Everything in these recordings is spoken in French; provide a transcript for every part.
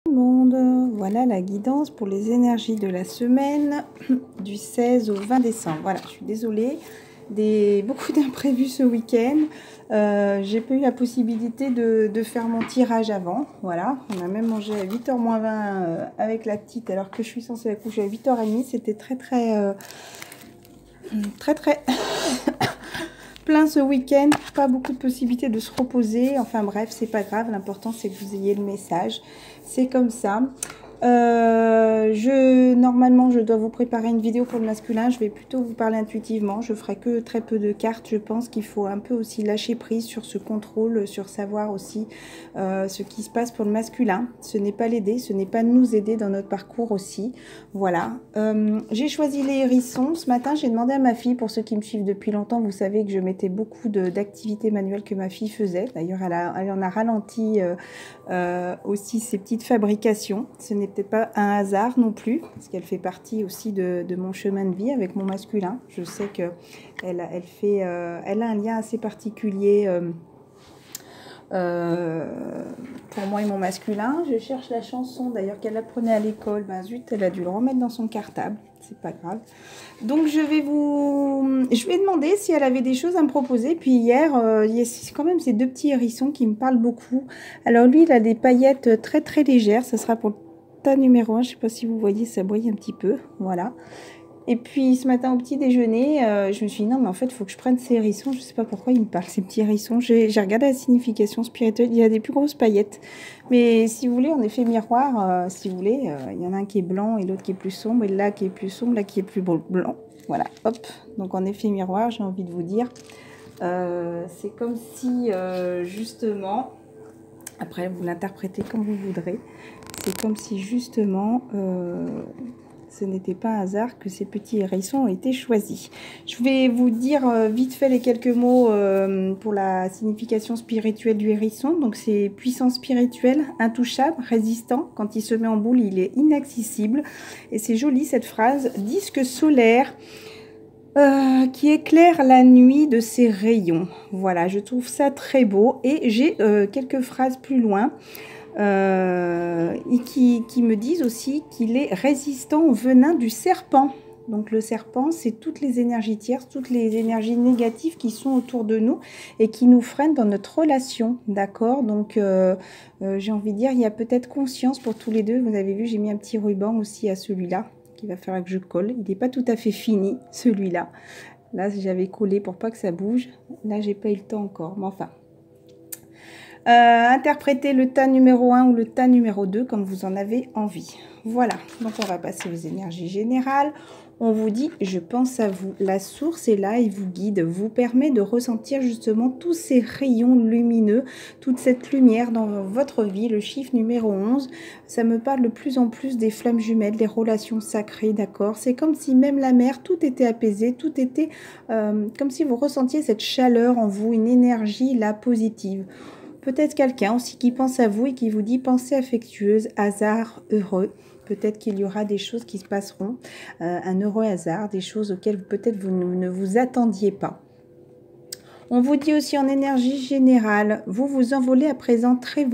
Tout le monde, voilà la guidance pour les énergies de la semaine du 16 au 20 décembre. Voilà, je suis désolée, beaucoup d'imprévus ce week-end. J'ai pas eu la possibilité de faire mon tirage avant. Voilà, on a même mangé à 8h moins 20 avec la petite alors que je suis censée la coucher à 8h30. C'était très plein ce week-end, pas beaucoup de possibilités de se reposer. Enfin bref, c'est pas grave, l'important c'est que vous ayez le message. C'est comme ça. Normalement, je dois vous préparer une vidéo pour le masculin. Je vais plutôt vous parler intuitivement. Je ferai que très peu de cartes. Je pense qu'il faut un peu aussi lâcher prise sur ce contrôle, sur savoir aussi ce qui se passe pour le masculin. Ce n'est pas l'aider, ce n'est pas nous aider dans notre parcours aussi. Voilà. J'ai choisi les hérissons. Ce matin, j'ai demandé à ma fille, pour ceux qui me suivent depuis longtemps, vous savez que je mettais beaucoup d'activités manuelles que ma fille faisait. D'ailleurs, elle en a ralenti aussi ses petites fabrications. Ce n'est peut-être pas un hasard non plus, parce qu'elle fait partie aussi de mon chemin de vie avec mon masculin. Je sais que elle a un lien assez particulier pour moi et mon masculin. Je cherche la chanson d'ailleurs qu'elle apprenait à l'école. Ben zut, elle a dû le remettre dans son cartable. C'est pas grave. Donc je vais demander si elle avait des choses à me proposer. Puis hier, il y a quand même ces deux petits hérissons qui me parlent beaucoup. Alors lui, il a des paillettes très légères. Ça sera pour le tas numéro 1. Je sais pas si vous voyez, ça brille un petit peu. Voilà. Et puis ce matin au petit déjeuner, je me suis dit non mais en fait il faut que je prenne ces hérissons, je sais pas pourquoi ils me parlent ces petits hérissons. J'ai regardé la signification spirituelle, il y a des plus grosses paillettes. Mais si vous voulez, en effet miroir, si vous voulez, il y en a un qui est blanc et l'autre qui est plus sombre, et là qui est plus sombre, là qui est plus blanc. Voilà, hop, donc en effet miroir, j'ai envie de vous dire. C'est comme si justement, après vous l'interprétez comme vous voudrez, c'est comme si justement... ce n'était pas un hasard que ces petits hérissons ont été choisis. Je vais vous dire vite fait les quelques mots pour la signification spirituelle du hérisson. Donc c'est puissance spirituelle, intouchable, résistant. Quand il se met en boule, il est inaccessible. Et c'est joli cette phrase. Disque solaire qui éclaire la nuit de ses rayons. Voilà, je trouve ça très beau. Et j'ai quelques phrases plus loin. Et qui me disent aussi qu'il est résistant au venin du serpent. Donc le serpent, c'est toutes les énergies tierces, toutes les énergies négatives qui sont autour de nous et qui nous freinent dans notre relation, d'accord? Donc j'ai envie de dire, il y a peut-être conscience pour tous les deux. Vous avez vu, j'ai mis un petit ruban aussi à celui-là, qu'il va falloir que je colle. Il n'est pas tout à fait fini, celui-là. Là, j'avais collé pour pas que ça bouge. Là, j'ai pas eu le temps encore, mais enfin... interprétez le tas numéro 1 ou le tas numéro 2 comme vous en avez envie. Voilà, donc on va passer aux énergies générales. On vous dit, je pense à vous. La source est là et vous guide, vous permet de ressentir justement tous ces rayons lumineux, toute cette lumière dans votre vie. Le chiffre numéro 11, ça me parle de plus en plus des flammes jumelles, des relations sacrées, d'accord? C'est comme si même la mer, tout était apaisé, tout était comme si vous ressentiez cette chaleur en vous, une énergie là positive. Peut-être quelqu'un aussi qui pense à vous et qui vous dit pensée affectueuse, hasard heureux. Peut-être qu'il y aura des choses qui se passeront, un heureux hasard, des choses auxquelles peut-être vous ne vous attendiez pas. On vous dit aussi en énergie générale, vous vous envolez à présent très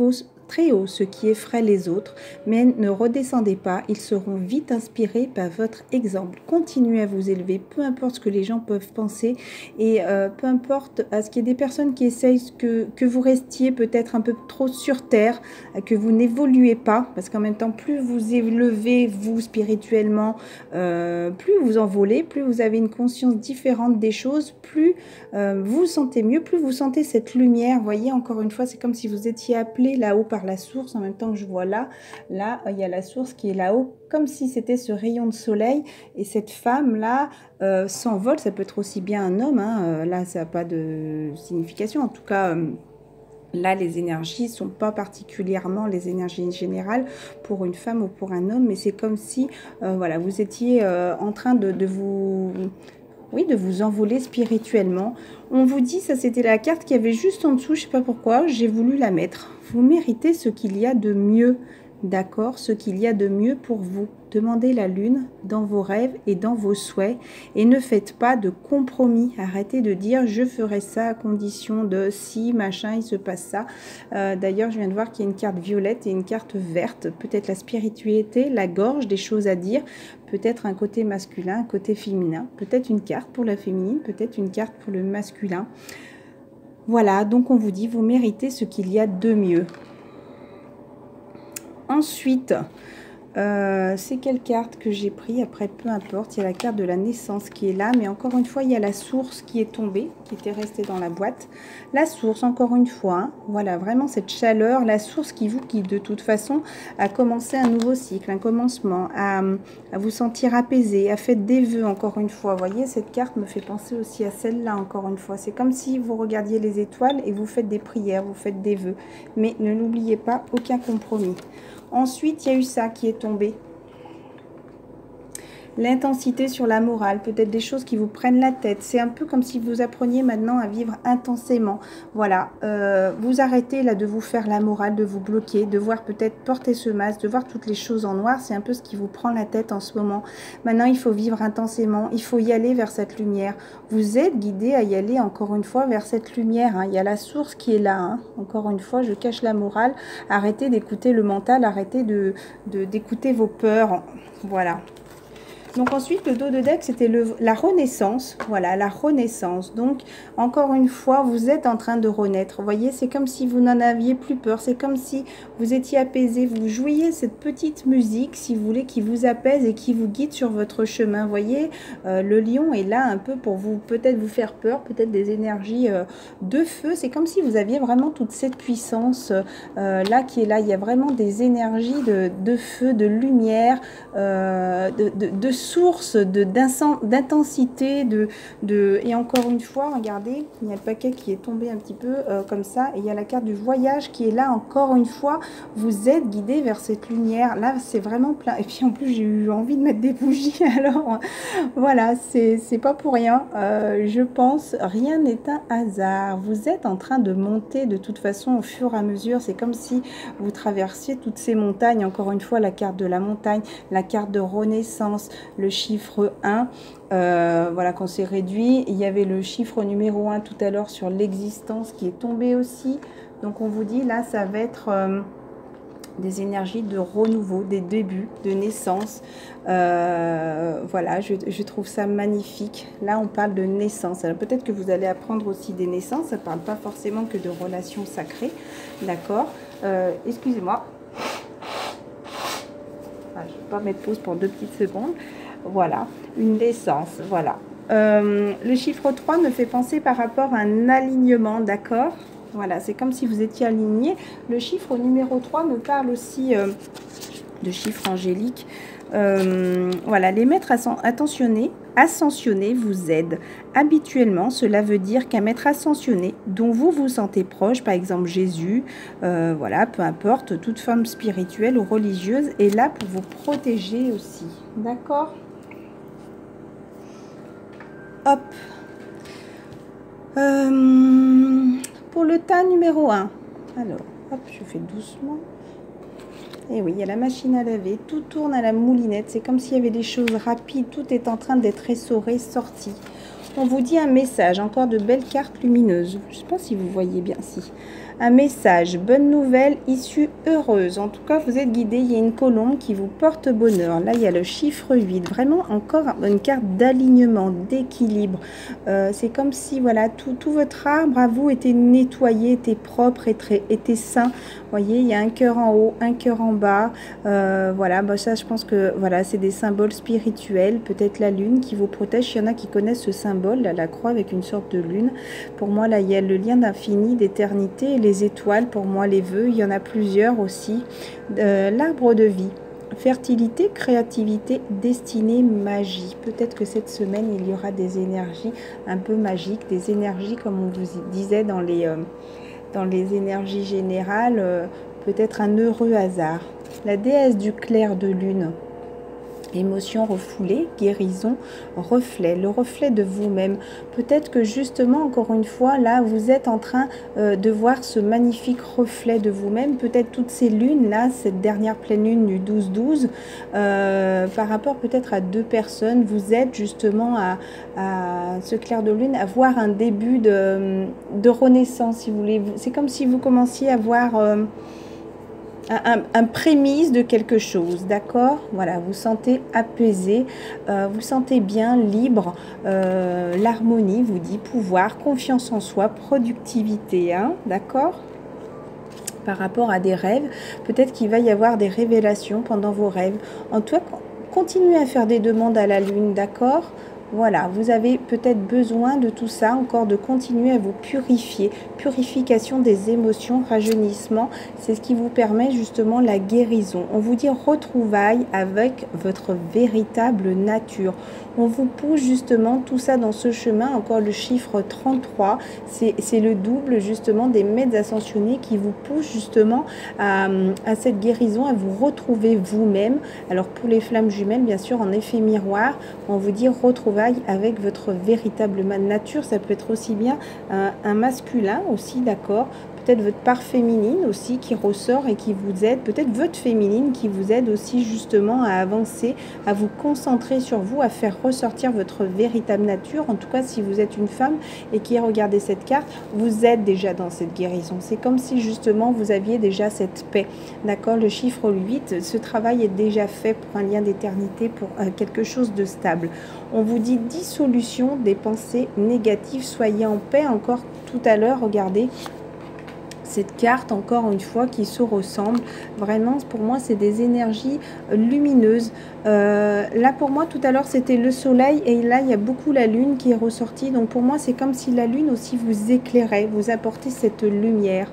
haut, ce qui effraie les autres, mais ne redescendez pas, ils seront vite inspirés par votre exemple. Continuez à vous élever, peu importe ce que les gens peuvent penser, et peu importe à ce qu'il y ait des personnes qui essayent que vous restiez peut-être un peu trop sur terre, que vous n'évoluez pas, parce qu'en même temps, plus vous élevez, vous, spirituellement, plus vous envolez, plus vous avez une conscience différente des choses, plus vous vous sentez mieux, plus vous sentez cette lumière. Vous voyez, encore une fois, c'est comme si vous étiez appelé là-haut par la source, en même temps que je vois là, il y a la source qui est là-haut, comme si c'était ce rayon de soleil, et cette femme-là s'envole. Ça peut être aussi bien un homme, hein. Là, ça n'a pas de signification, en tout cas... Là, les énergies ne sont pas particulièrement les énergies générales pour une femme ou pour un homme, mais c'est comme si voilà, vous étiez en train de vous envoler spirituellement. On vous dit, ça c'était la carte qui avait juste en dessous, je ne sais pas pourquoi, j'ai voulu la mettre. Vous méritez ce qu'il y a de mieux, d'accord? Ce qu'il y a de mieux pour vous, demandez la lune dans vos rêves et dans vos souhaits et ne faites pas de compromis. Arrêtez de dire je ferai ça à condition de si machin il se passe ça. D'ailleurs je viens de voir qu'il y a une carte violette et une carte verte, peut-être la spiritualité, la gorge, des choses à dire, peut-être un côté masculin, un côté féminin, peut-être une carte pour la féminine, peut-être une carte pour le masculin. Voilà, donc on vous dit vous méritez ce qu'il y a de mieux. Ensuite, c'est quelle carte que j'ai pris? Après, peu importe, il y a la carte de la naissance qui est là, mais encore une fois, il y a la source qui est tombée, qui était restée dans la boîte. La source, encore une fois, hein, voilà, vraiment cette chaleur, la source qui vous guide de toute façon à commencer un nouveau cycle, un commencement, à vous sentir apaisé, à faire des vœux, encore une fois. Vous voyez, cette carte me fait penser aussi à celle-là, encore une fois. C'est comme si vous regardiez les étoiles et vous faites des prières, vous faites des vœux. Mais ne l'oubliez pas, aucun compromis. Ensuite, il y a eu ça qui est tombé. L'intensité sur la morale, peut-être des choses qui vous prennent la tête. C'est un peu comme si vous appreniez maintenant à vivre intensément. Voilà, vous arrêtez là de vous faire la morale, de vous bloquer, de voir peut-être porter ce masque, de voir toutes les choses en noir. C'est un peu ce qui vous prend la tête en ce moment. Maintenant, il faut vivre intensément, il faut y aller vers cette lumière. Vous êtes guidé à y aller encore une fois vers cette lumière. Hein. Il y a la source qui est là. Hein. Encore une fois, je cache la morale. Arrêtez d'écouter le mental, arrêtez d'écouter vos peurs. Voilà. Donc ensuite, le dos de deck, c'était la renaissance. Voilà, la renaissance. Donc, encore une fois, vous êtes en train de renaître. Vous voyez, c'est comme si vous n'en aviez plus peur. C'est comme si vous étiez apaisé. Vous jouiez cette petite musique, si vous voulez, qui vous apaise et qui vous guide sur votre chemin. Vous voyez, le lion est là un peu pour vous, peut-être vous faire peur, peut-être des énergies de feu. C'est comme si vous aviez vraiment toute cette puissance là qui est là. Il y a vraiment des énergies de feu, de lumière, de source d'intensité, et encore une fois, regardez, il y a le paquet qui est tombé un petit peu comme ça, et il y a la carte du voyage qui est là, encore une fois, vous êtes guidé vers cette lumière, là c'est vraiment plein, et puis en plus j'ai eu envie de mettre des bougies, alors voilà, c'est pas pour rien, je pense, rien n'est un hasard, vous êtes en train de monter de toute façon au fur et à mesure, c'est comme si vous traversiez toutes ces montagnes, encore une fois la carte de la montagne, la carte de renaissance, le chiffre 1, voilà, qu'on s'est réduit. Il y avait le chiffre numéro 1 tout à l'heure sur l'existence qui est tombé aussi. Donc on vous dit là, ça va être des énergies de renouveau, des débuts, de naissance. Voilà, je trouve ça magnifique. Là, on parle de naissance. Alors peut-être que vous allez apprendre aussi des naissances. Ça ne parle pas forcément que de relations sacrées. D'accord, excusez-moi. Je ne vais pas mettre pause pour 2 petites secondes. Voilà, une naissance, voilà. Le chiffre 3 me fait penser par rapport à un alignement, d'accord? Voilà, c'est comme si vous étiez aligné. Le chiffre numéro 3 me parle aussi de chiffres angéliques. Voilà, les maîtres ascensionnés vous aident. Habituellement, cela veut dire qu'un maître ascensionné dont vous vous sentez proche, par exemple Jésus, voilà, peu importe, toute forme spirituelle ou religieuse, est là pour vous protéger aussi. D'accord? Hop. Pour le tas numéro 1. Alors, hop, je fais doucement. Et oui, il y a la machine à laver, tout tourne à la moulinette, c'est comme s'il y avait des choses rapides, tout est en train d'être essoré, sorti. On vous dit un message, encore de belles cartes lumineuses, je ne sais pas si vous voyez bien, si. Un message, bonne nouvelle, issue heureuse. En tout cas, vous êtes guidé, il y a une colombe qui vous porte bonheur. Là, il y a le chiffre 8, vraiment encore une carte d'alignement, d'équilibre. C'est comme si, voilà, tout votre arbre à vous était nettoyé, était propre, était sain. Vous voyez, il y a un cœur en haut, un cœur en bas. Voilà, bah ça, je pense que voilà, c'est des symboles spirituels. Peut-être la lune qui vous protège. Il y en a qui connaissent ce symbole, là, la croix avec une sorte de lune. Pour moi, là, il y a le lien d'infini, d'éternité. Les étoiles, pour moi, les vœux. Il y en a plusieurs aussi. L'arbre de vie. Fertilité, créativité, destinée, magie. Peut-être que cette semaine, il y aura des énergies un peu magiques. Des énergies, comme on vous disait dans les énergies générales, peut-être un heureux hasard. La déesse du clair de lune Émotion refoulée, guérison, reflet, le reflet de vous-même. Peut-être que justement, encore une fois, là, vous êtes en train de voir ce magnifique reflet de vous-même. Peut-être toutes ces lunes, là, cette dernière pleine lune du 12-12, par rapport peut-être à 2 personnes, vous êtes justement à ce clair de lune, à voir un début de renaissance, si vous voulez. C'est comme si vous commenciez à voir... un prémisse de quelque chose, d'accord? Voilà, vous sentez apaisé, vous sentez bien libre, l'harmonie vous dit pouvoir, confiance en soi, productivité, hein, d'accord? Par rapport à des rêves, peut-être qu'il va y avoir des révélations pendant vos rêves. En tout cas, continuez à faire des demandes à la lune, d'accord? Voilà, vous avez peut-être besoin de tout ça, encore de continuer à vous purifier. Purification des émotions, rajeunissement, c'est ce qui vous permet justement la guérison. On vous dit retrouvailles avec votre véritable nature. On vous pousse justement tout ça dans ce chemin, encore le chiffre 33, c'est le double justement des maîtres ascensionnés qui vous poussent justement à cette guérison, à vous retrouver vous-même. Alors pour les flammes jumelles, bien sûr, en effet miroir, on vous dit retrouvailles avec votre véritable nature. Ça peut être aussi bien un masculin aussi, d'accord, peut-être votre part féminine aussi qui ressort et qui vous aide, peut-être votre féminine qui vous aide aussi justement à avancer, à vous concentrer sur vous, à faire ressortir votre véritable nature. En tout cas, si vous êtes une femme et qui regardez cette carte, vous êtes déjà dans cette guérison. C'est comme si justement vous aviez déjà cette paix, d'accord. Le chiffre 8, ce travail est déjà fait pour un lien d'éternité, pour quelque chose de stable. On vous dit dissolution des pensées négatives, soyez en paix. Encore tout à l'heure, regardez cette carte, encore une fois, qui se ressemble. Vraiment, pour moi, c'est des énergies lumineuses. Là, pour moi, tout à l'heure, c'était le soleil. Et là, il y a beaucoup la lune qui est ressortie. Donc, pour moi, c'est comme si la lune aussi vous éclairait, vous apportait cette lumière.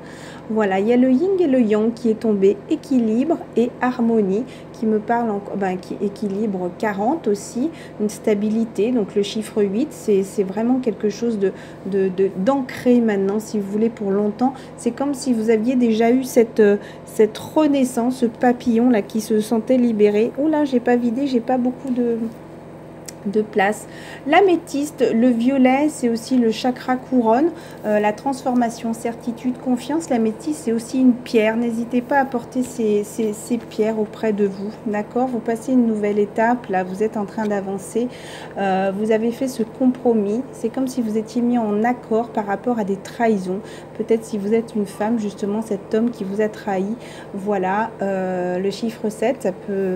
Voilà, il y a le yin et le yang qui est tombé. Équilibre et harmonie, qui me parle, qui équilibre 40 aussi. Une stabilité. Donc, le chiffre 8, c'est vraiment quelque chose d'ancré maintenant, si vous voulez, pour longtemps. C'est comme si vous aviez déjà eu cette renaissance, ce papillon là qui se sentait libéré. Oh là, j'ai pas vidé, j'ai pas beaucoup de place. L'améthyste, le violet, c'est aussi le chakra couronne, la transformation, certitude, confiance. L'améthyste, c'est aussi une pierre. N'hésitez pas à porter ces pierres auprès de vous, d'accord. Vous passez une nouvelle étape, là, vous êtes en train d'avancer. Vous avez fait ce compromis. C'est comme si vous étiez mis en accord par rapport à des trahisons. Peut-être si vous êtes une femme, justement, cet homme qui vous a trahi. Voilà, le chiffre 7,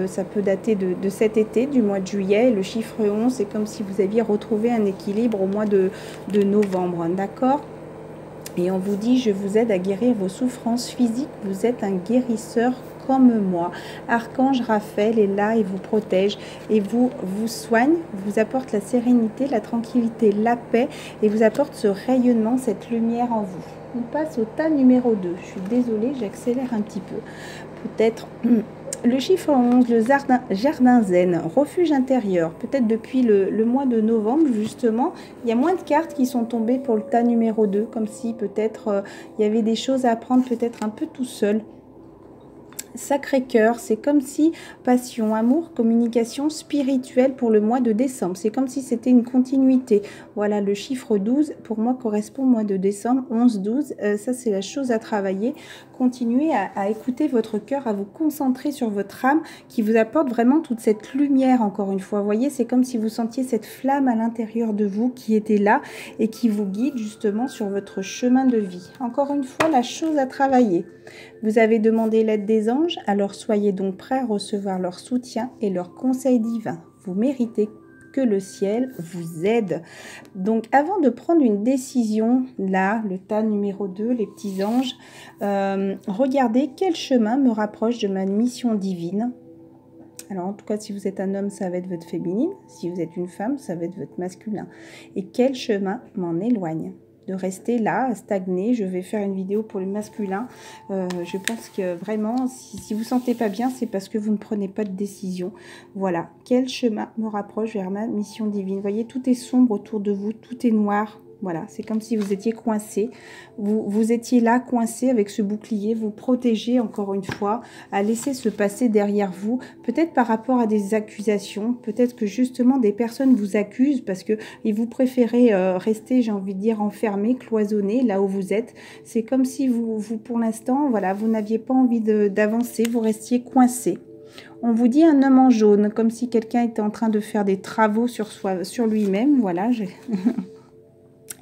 ça peut dater de cet été, du mois de juillet. Le chiffre 11, c'est comme si vous aviez retrouvé un équilibre au mois de novembre, d'accord. Et on vous dit, je vous aide à guérir vos souffrances physiques, vous êtes un guérisseur comme moi. Archange Raphaël est là et vous protège et vous soigne, vous apporte la sérénité, la tranquillité, la paix et vous apporte ce rayonnement, cette lumière en vous. On passe au tas numéro 2. Je suis désolée, j'accélère un petit peu. Peut-être... Le chiffre 11, le jardin zen, refuge intérieur. Peut-être depuis le mois de novembre, justement, il y a moins de cartes qui sont tombées pour le tas numéro 2, comme si peut-être il y avait des choses à apprendre peut-être un peu tout seul. Sacré-Cœur, c'est comme si passion, amour, communication spirituelle pour le mois de décembre. C'est comme si c'était une continuité. Voilà, le chiffre 12, pour moi, correspond au mois de décembre, 11-12. Ça, c'est la chose à travailler. Continuez à écouter votre cœur, à vous concentrer sur votre âme qui vous apporte vraiment toute cette lumière, encore une fois. Vous voyez, c'est comme si vous sentiez cette flamme à l'intérieur de vous qui était là et qui vous guide justement sur votre chemin de vie. Encore une fois, la chose à travailler. Vous avez demandé l'aide des anges, alors soyez donc prêts à recevoir leur soutien et leurs conseils divins. Vous méritez que le ciel vous aide. Donc avant de prendre une décision, là, le tas numéro 2, les petits anges, regardez quel chemin me rapproche de ma mission divine. Alors en tout cas, si vous êtes un homme, ça va être votre féminine. Si vous êtes une femme, ça va être votre masculin. Et quel chemin m'en éloigne ? De rester là, stagner. Je vais faire une vidéo pour le masculin. Je pense que vraiment, si vous ne sentez pas bien, c'est parce que vous ne prenez pas de décision. Voilà. Quel chemin me rapproche vers ma mission divine? Vous voyez, tout est sombre autour de vous, tout est noir. Voilà, c'est comme si vous étiez coincé. Vous étiez là, coincé avec ce bouclier. Vous protégez encore une fois à laisser se passer derrière vous. Peut-être par rapport à des accusations. Peut-être que justement des personnes vous accusent parce que vous préférez rester, j'ai envie de dire, enfermé, cloisonné là où vous êtes. C'est comme si vous pour l'instant, voilà, vous n'aviez pas envie d'avancer. Vous restiez coincé. On vous dit un homme en jaune, comme si quelqu'un était en train de faire des travaux sur lui-même. Voilà,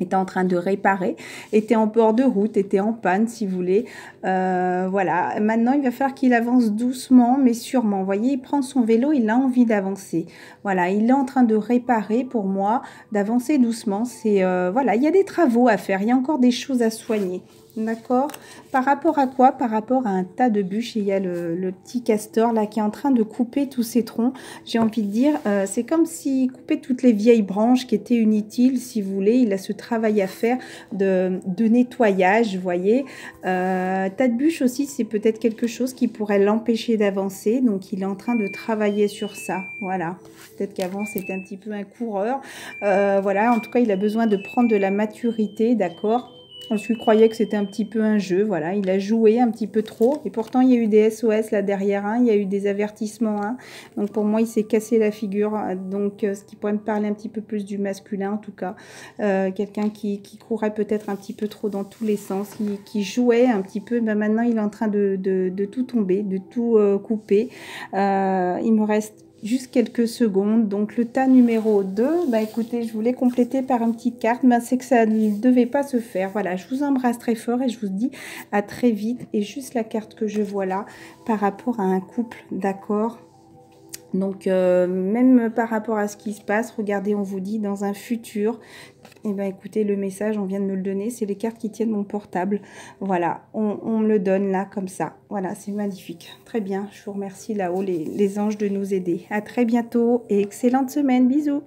était en train de réparer, était en bord de route, était en panne si vous voulez. Voilà, maintenant il va falloir qu'il avance doucement mais sûrement. Vous voyez, il prend son vélo, il a envie d'avancer. Voilà, il est en train de réparer pour moi, d'avancer doucement. C'est voilà, il y a des travaux à faire, il y a encore des choses à soigner. D'accord. Par rapport à quoi? Par rapport à un tas de bûches. Et il y a le petit castor là qui est en train de couper tous ces troncs. J'ai envie de dire, c'est comme s'il coupait toutes les vieilles branches qui étaient inutiles, si vous voulez. Il a ce travail à faire de nettoyage, vous voyez. Tas de bûches aussi, c'est peut-être quelque chose qui pourrait l'empêcher d'avancer. Donc, il est en train de travailler sur ça. Voilà. Peut-être qu'avant, c'était un petit peu un coureur. Voilà. En tout cas, il a besoin de prendre de la maturité, d'accord? Je croyais que c'était un petit peu un jeu, voilà, il a joué un petit peu trop, et pourtant il y a eu des SOS là derrière, hein, il y a eu des avertissements, hein, donc pour moi il s'est cassé la figure, donc ce qui pourrait me parler un petit peu plus du masculin en tout cas, quelqu'un qui courait peut-être un petit peu trop dans tous les sens, qui jouait un petit peu, ben maintenant il est en train de tout tomber, de tout couper, il me reste juste quelques secondes. Donc le tas numéro 2, bah écoutez, je voulais compléter par une petite carte, mais c'est que ça ne devait pas se faire. Voilà, je vous embrasse très fort et je vous dis à très vite. Et juste la carte que je vois là par rapport à un couple, d'accord? Donc, même par rapport à ce qui se passe, regardez, on vous dit dans un futur, et ben écoutez, le message, on vient de me le donner, c'est les cartes qui tiennent mon portable. Voilà, on me le donne là, comme ça. Voilà, c'est magnifique. Très bien, je vous remercie là-haut, les anges, de nous aider. À très bientôt et excellente semaine. Bisous.